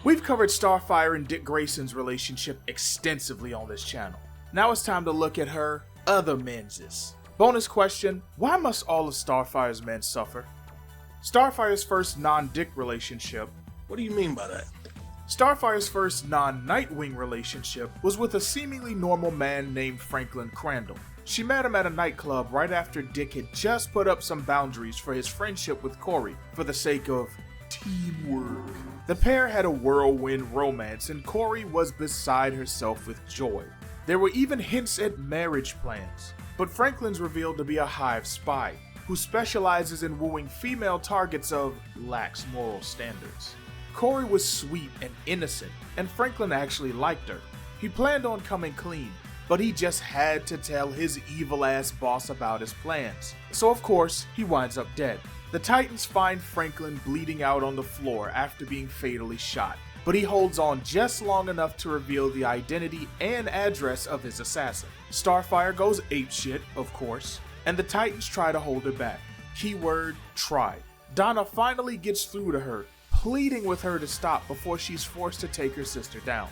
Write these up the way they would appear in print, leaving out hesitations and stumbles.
We've covered Starfire and Dick Grayson's relationship extensively on this channel. Now it's time to look at her other menses. Bonus question, why must all of Starfire's men suffer? Starfire's first non-Dick relationship. What do you mean by that? Starfire's first non-Nightwing relationship was with a seemingly normal man named Franklin Crandall. She met him at a nightclub right after Dick had just put up some boundaries for his friendship with Corey for the sake of teamwork. The pair had a whirlwind romance and Corey was beside herself with joy. There were even hints at marriage plans, but Franklin's revealed to be a hive spy who specializes in wooing female targets of lax moral standards. Corey was sweet and innocent, and Franklin actually liked her. He planned on coming clean, but he just had to tell his evil-ass boss about his plans. So of course, he winds up dead. The Titans find Franklin bleeding out on the floor after being fatally shot, but he holds on just long enough to reveal the identity and address of his assassin. Starfire goes apeshit, of course, and the Titans try to hold her back. Keyword, try. Donna finally gets through to her, pleading with her to stop before she's forced to take her sister down.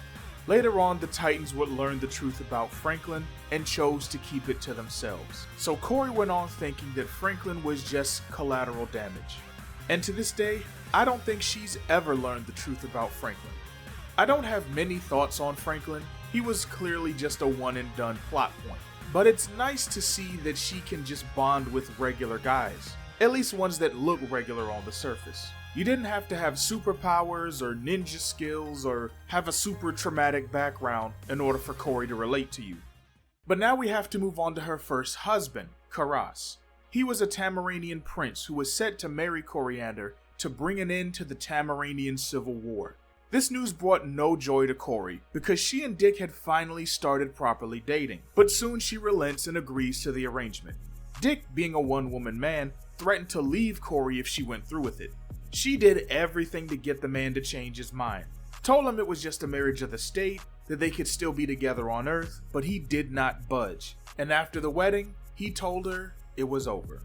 Later on, the Titans would learn the truth about Franklin and chose to keep it to themselves. So Corey went on thinking that Franklin was just collateral damage. And to this day, I don't think she's ever learned the truth about Franklin. I don't have many thoughts on Franklin. He was clearly just a one and done plot point. But it's nice to see that she can just bond with regular guys. At least ones that look regular on the surface. You didn't have to have superpowers or ninja skills or have a super traumatic background in order for Corey to relate to you. But now we have to move on to her first husband, Karras. He was a Tamaranian prince who was set to marry Koriand'r to bring an end to the Tamaranian Civil War. This news brought no joy to Corey because she and Dick had finally started properly dating, but soon she relents and agrees to the arrangement. Dick, being a one-woman man, threatened to leave Corey if she went through with it. She did everything to get the man to change his mind. Told him it was just a marriage of the state, that they could still be together on Earth, but he did not budge. And after the wedding, he told her it was over.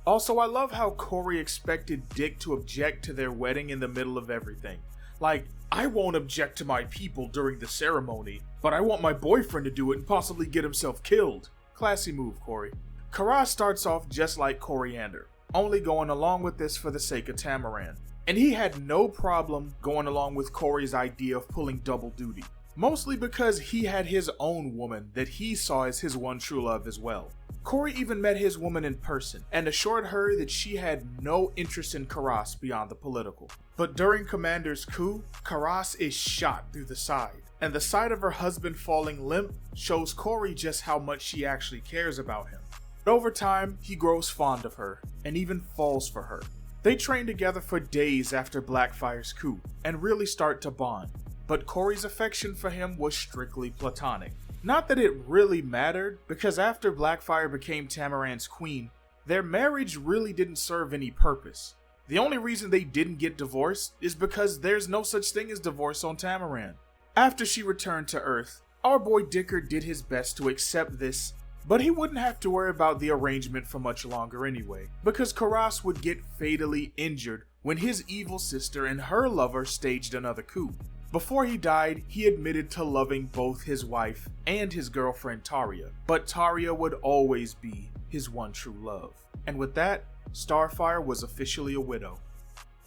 Also, I love how Corey expected Dick to object to their wedding in the middle of everything. Like, I won't object to my people during the ceremony, but I want my boyfriend to do it and possibly get himself killed. Classy move, Corey. Karras starts off just like Koriand'r, only going along with this for the sake of Tamaran. And he had no problem going along with Corey's idea of pulling double duty. Mostly because he had his own woman that he saw as his one true love as well. Corey even met his woman in person and assured her that she had no interest in Karras beyond the political. But during Commander's coup, Karras is shot through the side, and the sight of her husband falling limp shows Corey just how much she actually cares about him. But over time, he grows fond of her and even falls for her. They train together for days after Blackfire's coup and really start to bond. But Corey's affection for him was strictly platonic. Not that it really mattered, because after Blackfire became Tamaran's queen, their marriage really didn't serve any purpose. The only reason they didn't get divorced is because there's no such thing as divorce on Tamaran. After she returned to Earth, our boy Dicker did his best to accept this, but he wouldn't have to worry about the arrangement for much longer anyway, because Karras would get fatally injured when his evil sister and her lover staged another coup. Before he died, he admitted to loving both his wife and his girlfriend Taria, but Taria would always be his one true love. And with that, Starfire was officially a widow.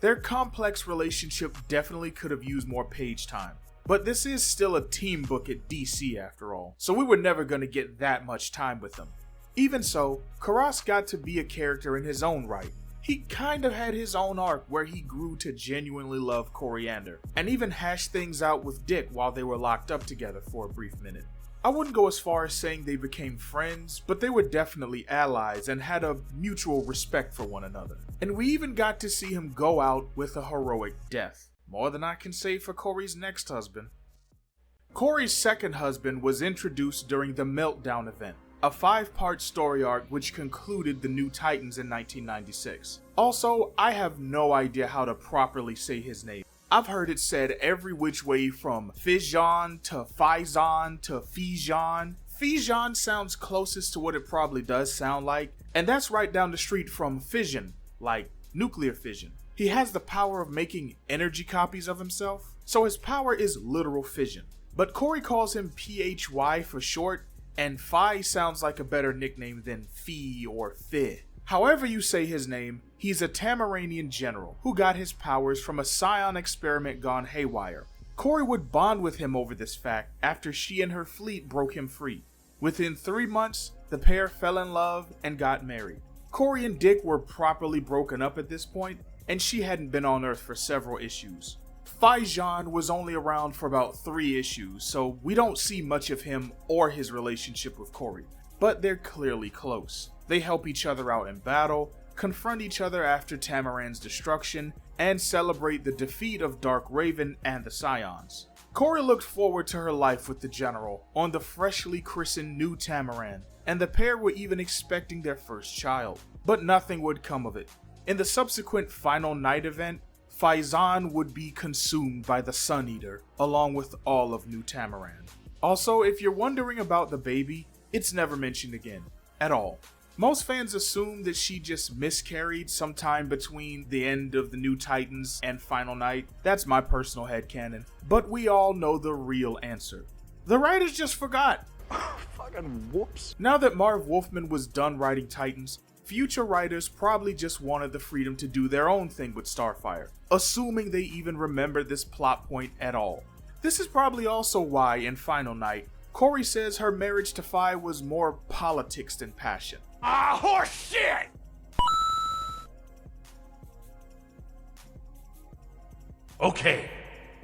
Their complex relationship definitely could have used more page time, but this is still a team book at DC after all, so we were never going to get that much time with them. Even so, Karras got to be a character in his own right. He kind of had his own arc where he grew to genuinely love Koriand'r, and even hashed things out with Dick while they were locked up together for a brief minute. I wouldn't go as far as saying they became friends, but they were definitely allies and had a mutual respect for one another. And we even got to see him go out with a heroic death. More than I can say for Corey's next husband. Corey's second husband was introduced during the Meltdown event, a 5-part story arc which concluded the New Titans in 1996. Also, I have no idea how to properly say his name. I've heard it said every which way from Fijan to Faison to Fijan. Fijan sounds closest to what it probably does sound like, and that's right down the street from fission, like nuclear fission. He has the power of making energy copies of himself, so his power is literal fission. But Cory calls him PHY for short, and Phi sounds like a better nickname than Phi or Fi. However you say his name, he's a Tamaranian general who got his powers from a scion experiment gone haywire. Cory would bond with him over this fact after she and her fleet broke him free. Within 3 months, the pair fell in love and got married. Cory and Dick were properly broken up at this point, and she hadn't been on Earth for several issues. Phi-Jean was only around for about 3 issues, so we don't see much of him or his relationship with Cory, but they're clearly close. They help each other out in battle, confront each other after Tamaran's destruction, and celebrate the defeat of Dark Raven and the Scions. Cory looked forward to her life with the General on the freshly christened New Tamaran, and the pair were even expecting their first child, but nothing would come of it. In the subsequent Final Night event, Phi-Jean would be consumed by the Sun Eater, along with all of New Tamaran. Also, if you're wondering about the baby, it's never mentioned again, at all. Most fans assume that she just miscarried sometime between the end of the New Titans and Final Night. That's my personal headcanon, but we all know the real answer. The writers just forgot. Fucking whoops. Now that Marv Wolfman was done writing Titans, future writers probably just wanted the freedom to do their own thing with Starfire, assuming they even remember this plot point at all. This is probably also why in Final Night, Cory says her marriage to Phi was more politics than passion. Ah, horse shit! Okay.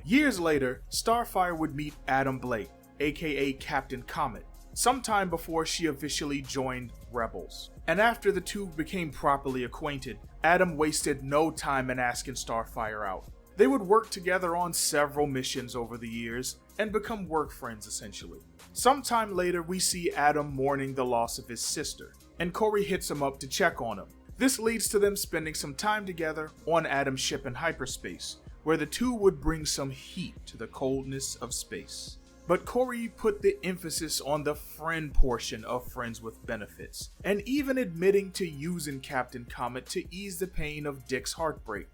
Years later, Starfire would meet Adam Blake, aka Captain Comet, sometime before she officially joined Rebels. And after the two became properly acquainted, Adam wasted no time in asking Starfire out. They would work together on several missions over the years and become work friends essentially. Sometime later, we see Adam mourning the loss of his sister, and Cory hits him up to check on him. This leads to them spending some time together on Adam's ship in hyperspace, where the two would bring some heat to the coldness of space. But Cory put the emphasis on the friend portion of Friends with Benefits, and even admitting to using Captain Comet to ease the pain of Dick's heartbreak.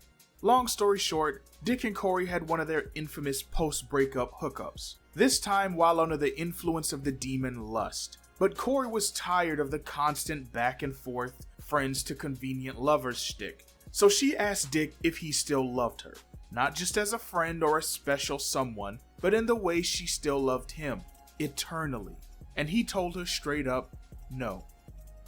Long story short, Dick and Cory had one of their infamous post-breakup hookups, this time while under the influence of the demon Lust. But Cory was tired of the constant back and forth, friends to convenient lovers shtick, so she asked Dick if he still loved her. Not just as a friend or a special someone, but in the way she still loved him, eternally. And he told her straight up, no.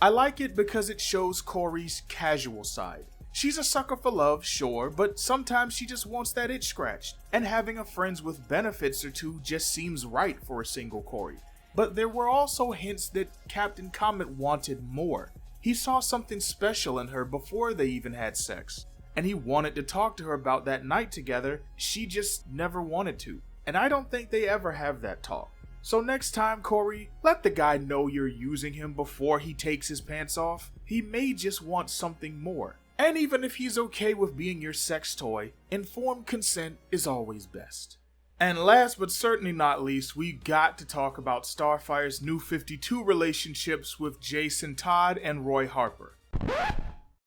I like it because it shows Cory's casual side. She's a sucker for love, sure, but sometimes she just wants that itch scratched, and having a Friends with Benefits or two just seems right for a single Cory. But there were also hints that Captain Comet wanted more. He saw something special in her before they even had sex, and he wanted to talk to her about that night together. She just never wanted to, and I don't think they ever have that talk. So next time, Cory, let the guy know you're using him before he takes his pants off. He may just want something more. And even if he's okay with being your sex toy, informed consent is always best. And last but certainly not least, we got to talk about Starfire's New 52 relationships with Jason Todd and Roy Harper.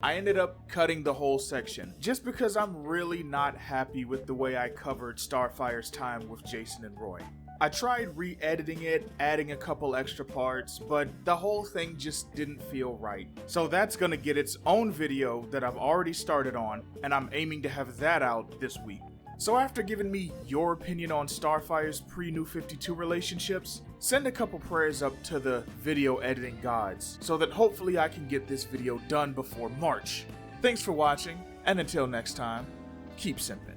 I ended up cutting the whole section, just because I'm really not happy with the way I covered Starfire's time with Jason and Roy. I tried re-editing it, adding a couple extra parts, but the whole thing just didn't feel right. So that's gonna get its own video that I've already started on, and I'm aiming to have that out this week. So after giving me your opinion on Starfire's pre-New 52 relationships, send a couple prayers up to the video editing gods, so that hopefully I can get this video done before March. Thanks for watching, and until next time, keep simping.